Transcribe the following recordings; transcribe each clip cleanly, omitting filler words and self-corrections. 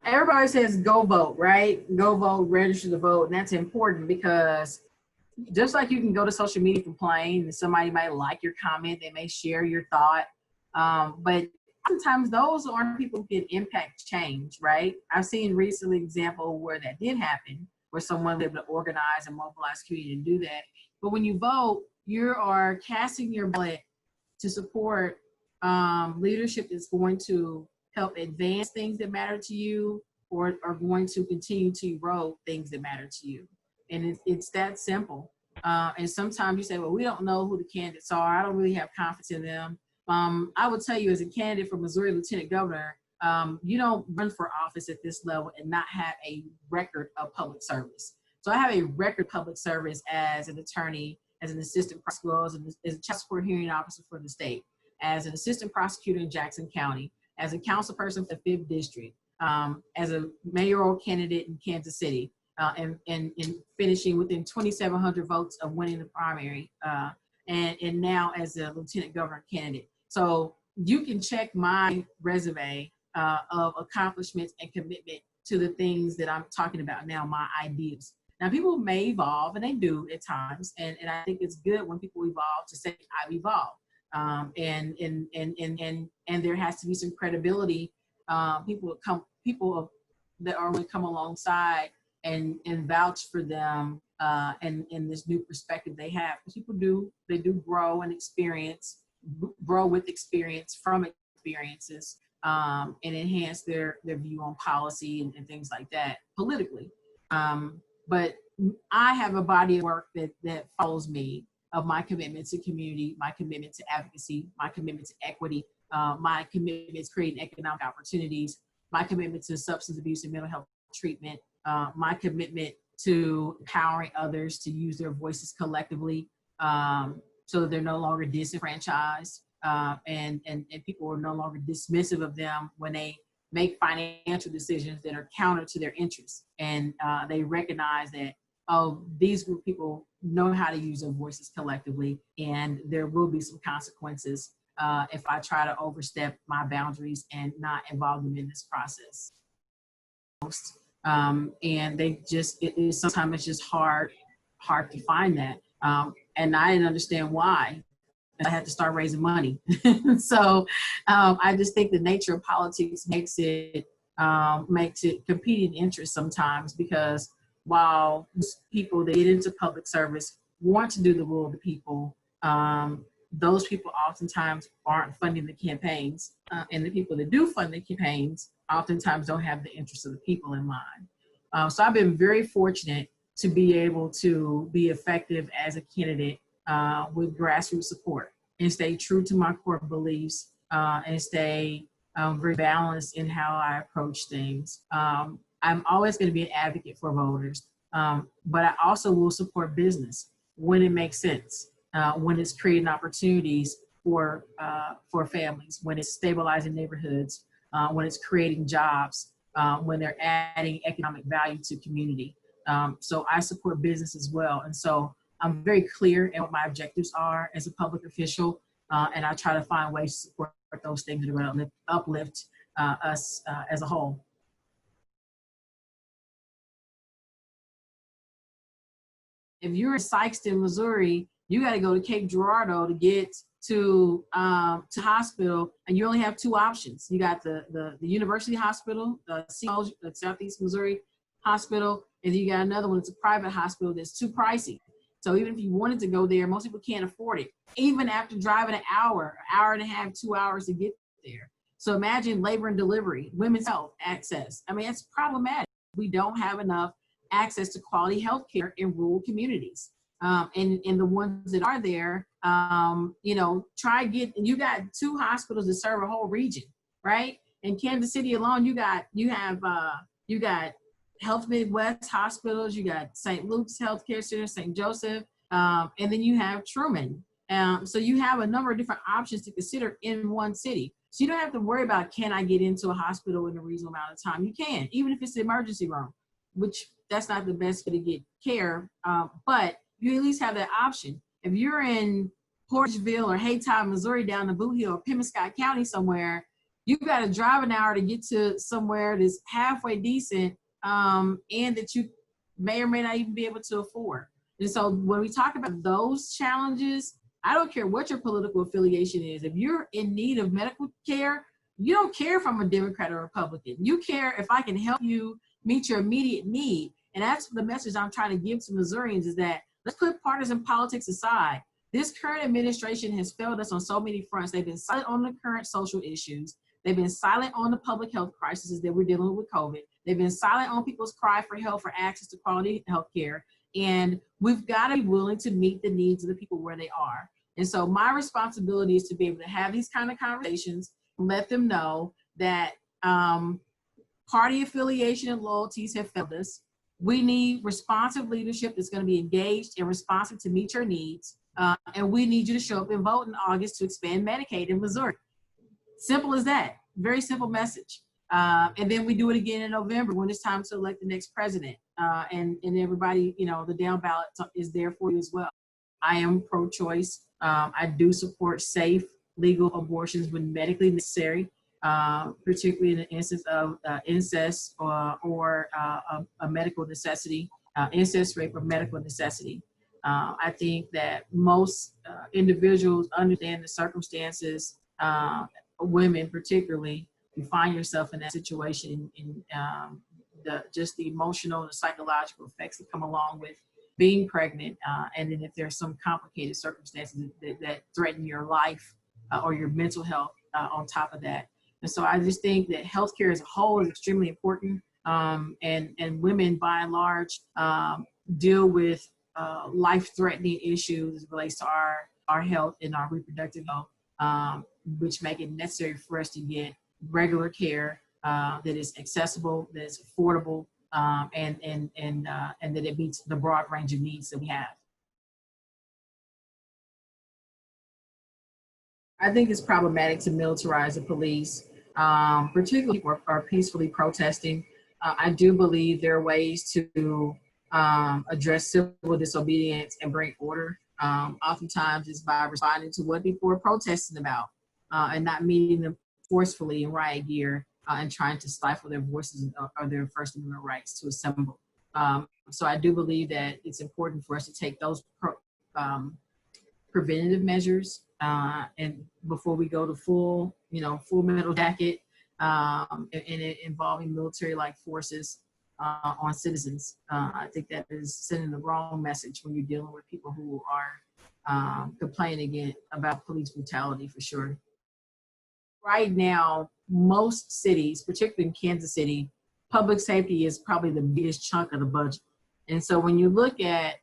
Everybody says go vote, right? Go vote, register to vote. And that's important because just like you can go to social media complain and somebody might like your comment, they may share your thought. But oftentimes those aren't people who can impact change, right? I've seen recently example where that did happen, where someone was able to organize and mobilize community to do that. But when you vote, you are casting your ballot to support leadership that's going to help advance things that matter to you, or are going to continue to erode things that matter to you. And it's that simple. And sometimes you say, well, we don't know who the candidates are. I don't really have confidence in them. I would tell you, as a candidate for Missouri Lieutenant Governor, you don't run for office at this level and not have a record of public service. So I have a record public service as an attorney, as an assistant prosecutor, as a child support hearing officer for the state, as an assistant prosecutor in Jackson County, as a council person for the 5th District, as a mayoral candidate in Kansas City, and finishing within 2,700 votes of winning the primary, and now as a lieutenant governor candidate. So you can check my resume of accomplishments and commitment to the things that I'm talking about now, my ideas. Now, people may evolve, and they do at times, and I think it's good when people evolve to say, I've evolved. And there has to be some credibility. People that are going to come alongside and vouch for them and this new perspective they have. Because people do grow and grow with experience from experiences, and enhance their view on policy and things like that politically. But I have a body of work that follows me, of my commitment to community, my commitment to advocacy, my commitment to equity, my commitment to creating economic opportunities, my commitment to substance abuse and mental health treatment, my commitment to empowering others to use their voices collectively, so that they're no longer disenfranchised, and people are no longer dismissive of them when they make financial decisions that are counter to their interests. And they recognize that, oh, these group of people know how to use their voices collectively, and there will be some consequences if I try to overstep my boundaries and not involve them in this process. And they just, sometimes it's just hard to find that. And I didn't understand why. I had to start raising money. So I just think the nature of politics makes it competing interests sometimes, because while people that get into public service want to do the will of the people, those people oftentimes aren't funding the campaigns, and the people that do fund the campaigns oftentimes don't have the interests of the people in mind. So I've been very fortunate to be able to be effective as a candidate with grassroots support, and stay true to my core beliefs, and stay very balanced in how I approach things. I'm always going to be an advocate for voters, but I also will support business when it makes sense, when it's creating opportunities for families, when it's stabilizing neighborhoods, when it's creating jobs, when they're adding economic value to community. So I support business as well. And so I'm very clear in what my objectives are as a public official, and I try to find ways to support those things that are going to uplift us as a whole. If you're in Sykeston, Missouri, you got to go to Cape Girardeau to get to hospital, and you only have 2 options. You got the University Hospital, the Southeast Missouri Hospital, and then you got another one. It's a private hospital that's too pricey. So even if you wanted to go there, most people can't afford it, even after driving an hour and a half, 2 hours to get there. So imagine labor and delivery, women's health access. I mean, it's problematic. We don't have enough access to quality health care in rural communities. And the ones that are there, you know, you got 2 hospitals that serve a whole region, right? In Kansas City alone, you got Health Midwest hospitals, you got St. Luke's Healthcare Center, St. Joseph, and then you have Truman. So you have a number of different options to consider in one city. So you don't have to worry about, can I get into a hospital in a reasonable amount of time? You can, even if it's the emergency room, which that's not the best way to get care, but you at least have that option. If you're in Porterville or Haytime, Missouri, down the Boot Hill or Pemmonscott County somewhere, You've got to drive an hour to get to somewhere that's halfway decent, and that you may or may not even be able to afford. And so when we talk about those challenges, I don't care what your political affiliation is. If you're in need of medical care, you don't care if I'm a Democrat or Republican. You care if I can help you meet your immediate need. And that's the message I'm trying to give to Missourians, is that let's put partisan politics aside. This current administration has failed us on so many fronts. They've been silent on the current social issues. They've been silent on the public health crises that we're dealing with COVID. They've been silent on people's cry for help, for access to quality health care. And we've got to be willing to meet the needs of the people where they are. And so my responsibility is to be able to have these kind of conversations, let them know that party affiliation and loyalties have failed us. We need responsive leadership that's going to be engaged and responsive to meet your needs. And we need you to show up and vote in August to expand Medicaid in Missouri. Simple as that. Very simple message. And then we do it again in November when it's time to elect the next president. And everybody, you know, the down ballot is there for you as well. I am pro-choice. I do support safe, legal abortions when medically necessary, particularly in the instance of incest or a medical necessity, incest, rape, or medical necessity. I think that most individuals understand the circumstances, women particularly, you find yourself in that situation, in just the emotional and psychological effects that come along with being pregnant, and then if there's some complicated circumstances that threaten your life or your mental health on top of that. And so I just think that healthcare as a whole is extremely important, and women by and large deal with life-threatening issues as it relates to our health and our reproductive health, which make it necessary for us to get regular care that is accessible, that is affordable, and that it meets the broad range of needs that we have. I think it's problematic to militarize the police, particularly if people are peacefully protesting. I do believe there are ways to address civil disobedience and bring order. Oftentimes it's by responding to what people are protesting about, and not meeting them forcefully in riot gear, and trying to stifle their voices or their First Amendment rights to assemble. So I do believe that it's important for us to take those preventative measures, and before we go to full metal jacket, and involving military-like forces on citizens. I think that is sending the wrong message when you're dealing with people who are complaining again about police brutality, for sure. Right now, most cities, particularly in Kansas City, public safety is probably the biggest chunk of the budget. And so when you look at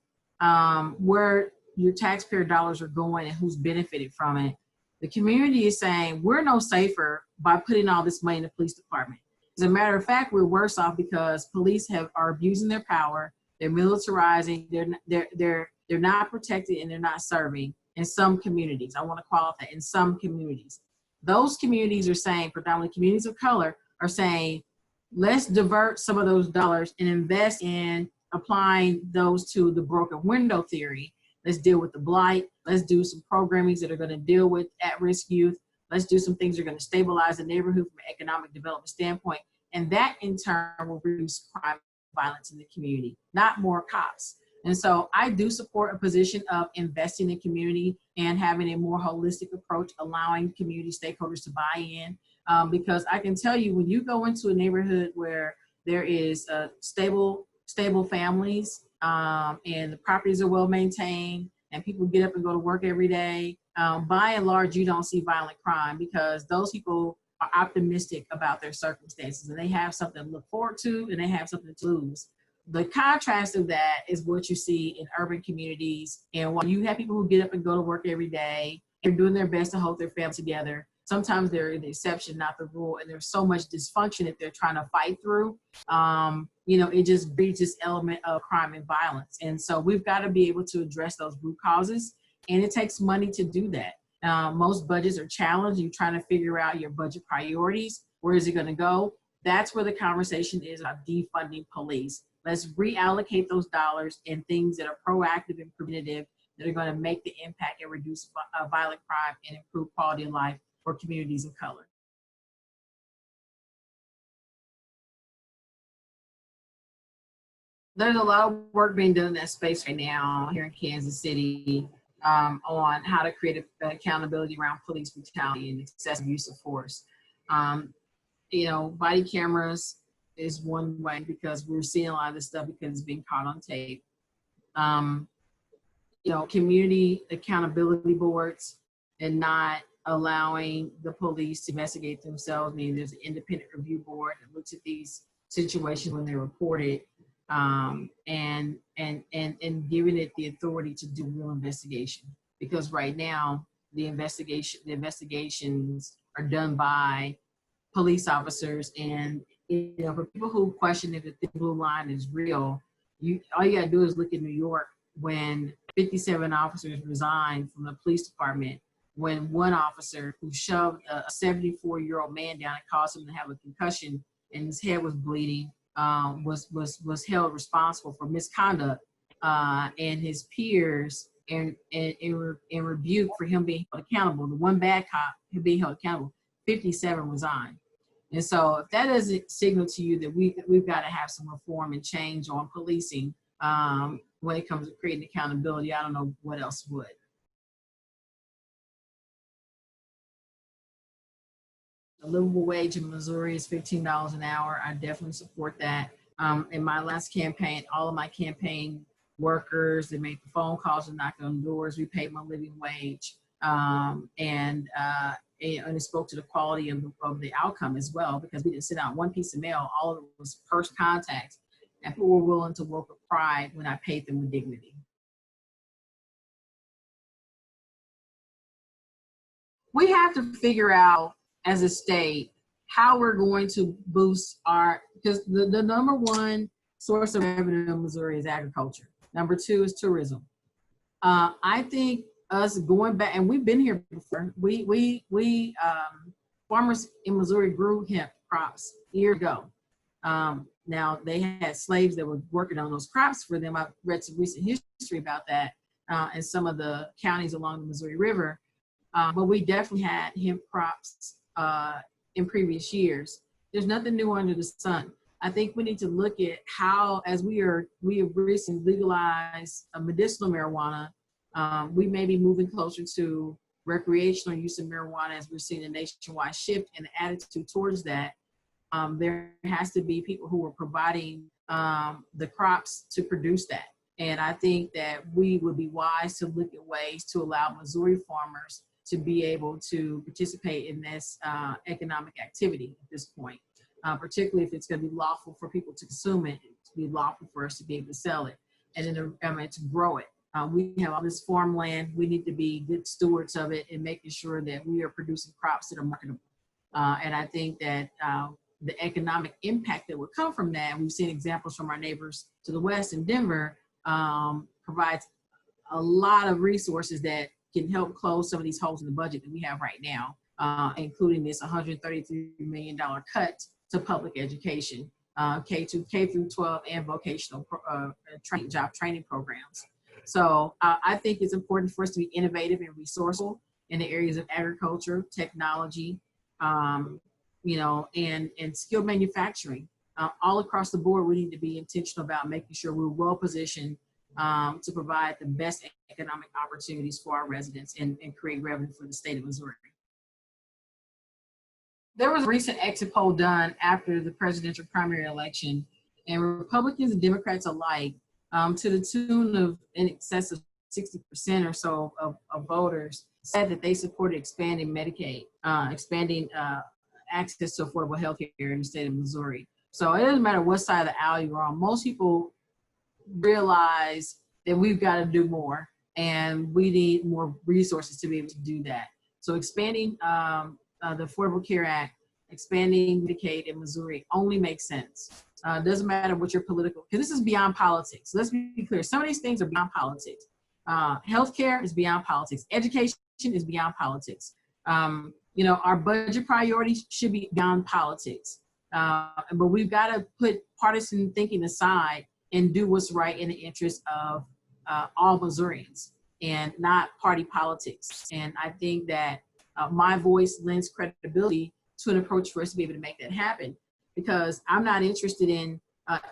where your taxpayer dollars are going and who's benefited from it, the community is saying we're no safer by putting all this money in the police department. As a matter of fact, we're worse off because police are abusing their power. They're militarizing. They're not protected, and they're not serving in some communities. I want to qualify, in some communities. Those communities are saying, predominantly communities of color, are saying, let's divert some of those dollars and invest in applying those to the broken window theory. Let's deal with the blight. Let's do some programming that are going to deal with at-risk youth. Let's do some things that are going to stabilize the neighborhood from an economic development standpoint. And that in turn will reduce crime and violence in the community, not more cops. And so I do support a position of investing in community and having a more holistic approach, allowing community stakeholders to buy in. Because I can tell you, when you go into a neighborhood where there is stable families, and the properties are well maintained, and people get up and go to work every day, by and large, you don't see violent crime because those people are optimistic about their circumstances, and they have something to look forward to, and they have something to lose. The contrast of that is what you see in urban communities. And while you have people who get up and go to work every day, they're doing their best to hold their family together. Sometimes they're the exception, not the rule. And there's so much dysfunction that they're trying to fight through. It just breeds this element of crime and violence. And so we've got to be able to address those root causes. And it takes money to do that. Most budgets are challenged. You're trying to figure out your budget priorities. Where is it going to go? That's where the conversation is about defunding police. Let's reallocate those dollars in things that are proactive and preventative, that are going to make the impact and reduce violent crime and improve quality of life for communities of color. There's a lot of work being done in that space right now here in Kansas City, on how to create accountability around police brutality and excessive use of force. Um, you know, body cameras is one way because we're seeing a lot of this stuff because it's being caught on tape. Um, you know, community accountability boards and not allowing the police to investigate themselves. I mean, there's an independent review board that looks at these situations when they're reported, and giving it the authority to do real investigation. Because right now, the investigations are done by police officers, and you know, for people who question if the thin blue line is real, all you gotta do is look at New York when 57 officers resigned from the police department, when one officer who shoved a 74-year-old man down and caused him to have a concussion and his head was bleeding, was held responsible for misconduct, and his peers in rebuke for him being held accountable. The one bad cop being held accountable, 57 resigned. And so if that doesn't signal to you that we've got to have some reform and change on policing, when it comes to creating accountability, I don't know what else would. The livable wage in Missouri is $15 an hour. I definitely support that. In my last campaign, all of my campaign workers, they made the phone calls and knocked on doors. We paid my living wage. And it spoke to the quality of the outcome as well, because we didn't sit out one piece of mail. All of it was first contact, and people were willing to work with pride when I paid them with dignity. We have to figure out as a state how we're going to boost our, because the number one source of revenue in Missouri is agriculture. Number two is tourism. I think us going back, and we've been here before. Farmers in Missouri grew hemp crops years ago. Now they had slaves that were working on those crops for them. I've read some recent history about that in some of the counties along the Missouri River. But we definitely had hemp crops in previous years. There's nothing new under the sun. I think we need to look at how, as we have recently legalized medicinal marijuana, we may be moving closer to recreational use of marijuana as we're seeing a nationwide shift in the attitude towards that. There has to be people who are providing the crops to produce that. And I think that we would be wise to look at ways to allow Missouri farmers to be able to participate in this economic activity at this point, particularly if it's going to be lawful for people to consume it, to be lawful for us to be able to sell it, and then to grow it. We have all this farmland. We need to be good stewards of it and making sure that we are producing crops that are marketable. And I think that the economic impact that would come from that, we've seen examples from our neighbors to the west in Denver, provides a lot of resources that can help close some of these holes in the budget that we have right now, including this $133 million cut to public education, K through 12 and vocational job training programs. So I think it's important for us to be innovative and resourceful in the areas of agriculture, technology, you know, and skilled manufacturing. All across the board, we need to be intentional about making sure we're well positioned to provide the best economic opportunities for our residents and create revenue for the state of Missouri. There was a recent exit poll done after the presidential primary election, and Republicans and Democrats alike, to the tune of in excess of 60% or so of voters, said that they supported expanding Medicaid, expanding access to affordable health care in the state of Missouri. So it doesn't matter what side of the aisle you're on. Most people realize that we've got to do more, and we need more resources to be able to do that. So expanding the Affordable Care Act, expanding Medicaid in Missouri only makes sense. Doesn't matter what your political, because this is beyond politics. Let's be clear. Some of these things are beyond politics. Healthcare is beyond politics. Education is beyond politics. You know, our budget priorities should be beyond politics. But we've got to put partisan thinking aside and do what's right in the interest of all Missourians and not party politics. And I think that my voice lends credibility to an approach for us to be able to make that happen, because I'm not interested in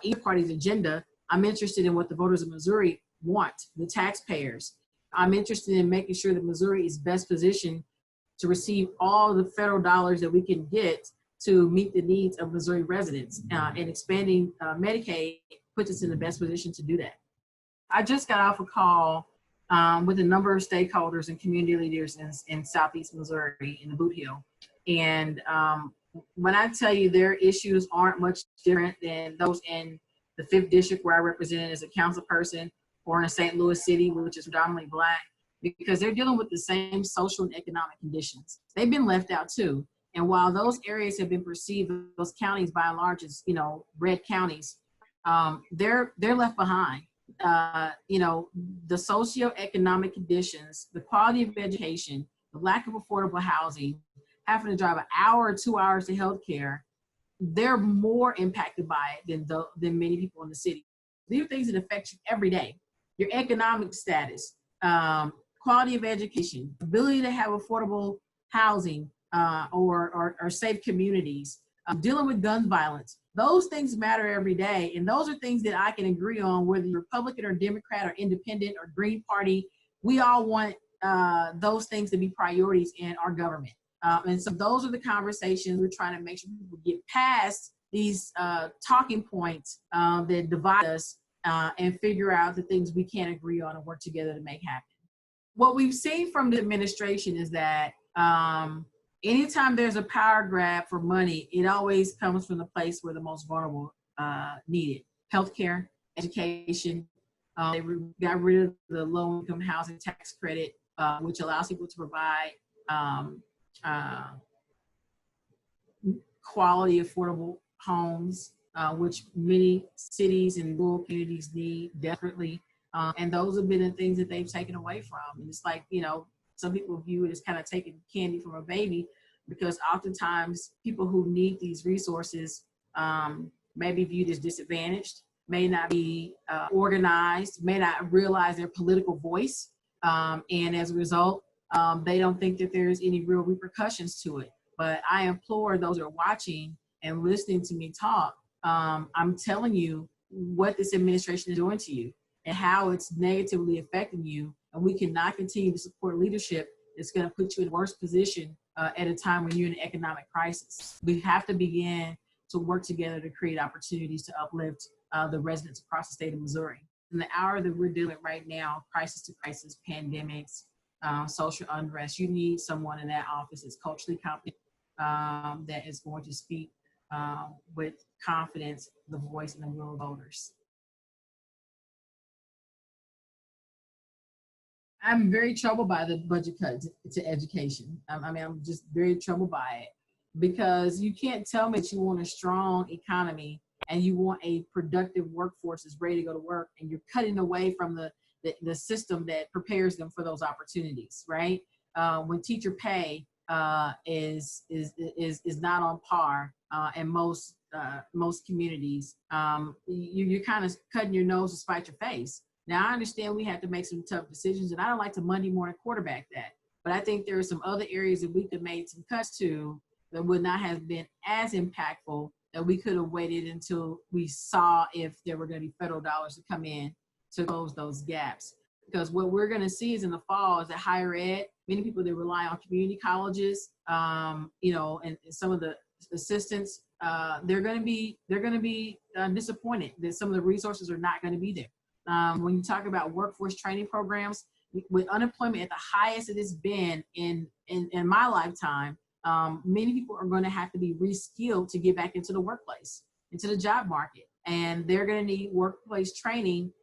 either party's agenda. I'm interested in what the voters of Missouri want, the taxpayers. I'm interested in making sure that Missouri is best positioned to receive all the federal dollars that we can get to meet the needs of Missouri residents. And expanding Medicaid puts us in the best position to do that. I just got off a call with a number of stakeholders and community leaders in Southeast Missouri in the Boot Heel. And when I tell you their issues aren't much different than those in the 5th District where I represented as a council person, or in St. Louis City, which is predominantly Black, because they're dealing with the same social and economic conditions. They've been left out too. And while those areas have been perceived, those counties by and large as, you know, red counties, they're left behind. You know, the socioeconomic conditions, the quality of education, the lack of affordable housing, having to drive an hour or 2 hours to healthcare, they're more impacted by it than many people in the city. These are things that affect you every day. Your economic status, quality of education, ability to have affordable housing or safe communities, dealing with gun violence. Those things matter every day. And those are things that I can agree on, whether you're Republican or Democrat or Independent or Green Party. We all want those things to be priorities in our government. And so those are the conversations we're trying to make sure people get past these talking points that divide us and figure out the things we can't agree on and work together to make happen. What we've seen from the administration is that anytime there's a power grab for money, it always comes from the place where the most vulnerable need it. Healthcare, education. They got rid of the low-income housing tax credit, which allows people to provide quality, affordable homes, which many cities and rural communities need desperately. And those have been the things that they've taken away from. And it's like, you know, some people view it as kind of taking candy from a baby, because oftentimes people who need these resources may be viewed as disadvantaged, may not be organized, may not realize their political voice. And as a result, they don't think that there's any real repercussions to it. But I implore those who are watching and listening to me talk, I'm telling you what this administration is doing to you and how it's negatively affecting you. And we cannot continue to support leadership that's going to put you in a worse position at a time when you're in an economic crisis. We have to begin to work together to create opportunities to uplift the residents across the state of Missouri. In the hour that we're dealing right now, crisis to crisis, pandemics, social unrest, you need someone in that office that's culturally competent, that is going to speak with confidence, the voice and the will of voters. I'm very troubled by the budget cut to education. I mean, I'm just very troubled by it, because you can't tell me that you want a strong economy and you want a productive workforce that's ready to go to work, and you're cutting away from the system that prepares them for those opportunities, right? When teacher pay is not on par in most communities, you're kind of cutting your nose to spite your face. Now, I understand we have to make some tough decisions, and I don't like to Monday morning quarterback that, but I think there are some other areas that we could have made some cuts to that would not have been as impactful, that we could have waited until we saw if there were going to be federal dollars to come in to close those gaps. Because what we're going to see is in the fall is that higher ed, many people that rely on community colleges, you know, and some of the assistants, they're going to be disappointed that some of the resources are not going to be there. When you talk about workforce training programs, with unemployment at the highest it has been in my lifetime, many people are going to have to be reskilled to get back into the workplace, into the job market. And they're going to need workplace training,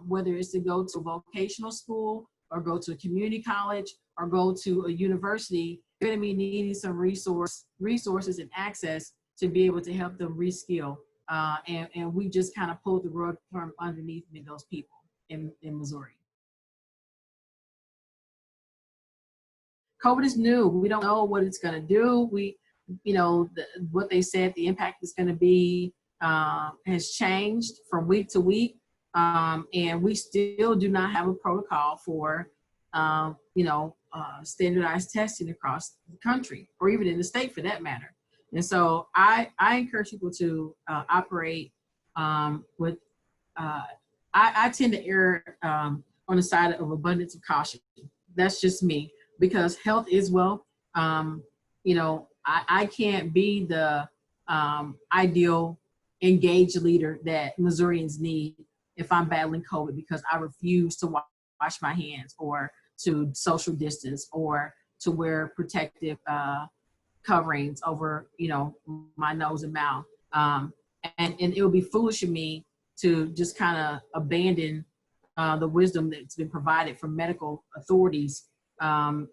whether it's to go to a vocational school or go to a community college or go to a university. They're going to be needing some resources and access to be able to help them reskill. And we just kind of pulled the rug from underneath those people in Missouri. COVID is new. We don't know what it's going to do. What they said the impact is going to be has changed from week to week. And we still do not have a protocol for, standardized testing across the country, or even in the state for that matter. And so I encourage people to operate with uh, I tend to err on the side of abundance of caution. That's just me, because health is wealth. Um, you know, I can't be the ideal engaged leader that Missourians need if I'm battling COVID, because I refuse to wash my hands, or to social distance, or to wear protective coverings over, my nose and mouth. And it would be foolish of me to just kind of abandon the wisdom that's been provided from medical authorities. Um,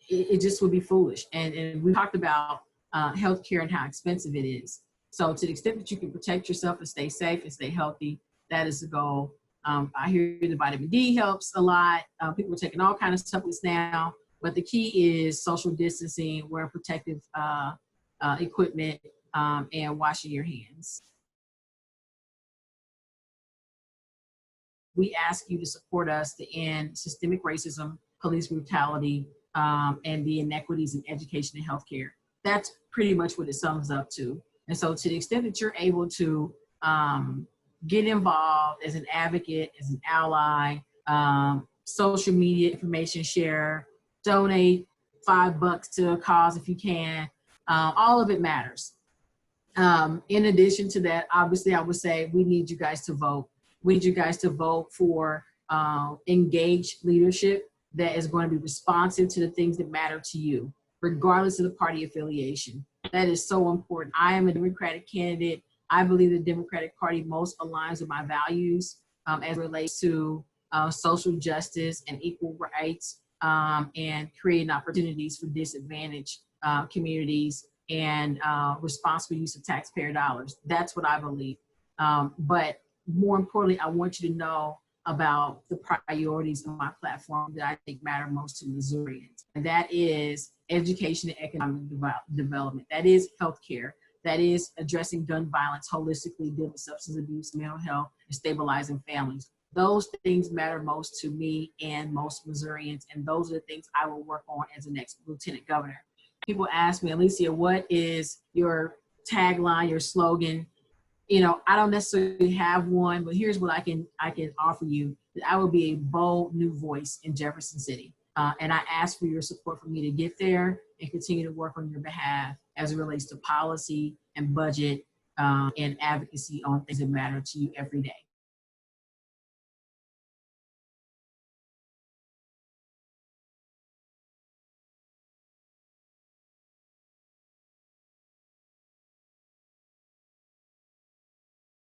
it just would be foolish. And we talked about healthcare and how expensive it is. So to the extent that you can protect yourself and stay safe and stay healthy, that is the goal. I hear the vitamin D helps a lot. People are taking all kinds of supplements now, but the key is social distancing, wearing protective equipment, and washing your hands. We ask you to support us to end systemic racism, police brutality, and the inequities in education and healthcare. That's pretty much what it sums up to. And so to the extent that you're able to get involved as an advocate, as an ally, social media information share, donate $5 to a cause if you can, all of it matters. In addition to that, obviously, I would say we need you guys to vote. We need you guys to vote for engaged leadership that is going to be responsive to the things that matter to you, regardless of the party affiliation. That is so important. I am a Democratic candidate. I believe the Democratic Party most aligns with my values as it relates to social justice and equal rights, and creating opportunities for disadvantaged communities, and responsible use of taxpayer dollars. That's what I believe. But more importantly, I want you to know about the priorities of my platform that I think matter most to Missourians. And that is education and economic development. That is healthcare. That is addressing gun violence holistically, dealing with substance abuse, mental health, and stabilizing families. Those things matter most to me and most Missourians, and those are the things I will work on as the next lieutenant governor. People ask me, Alissia, what is your tagline, your slogan? I don't necessarily have one, but here's what I can offer you. That I will be a bold new voice in Jefferson City. And I ask for your support for me to get there and continue to work on your behalf as it relates to policy and budget, and advocacy on things that matter to you every day.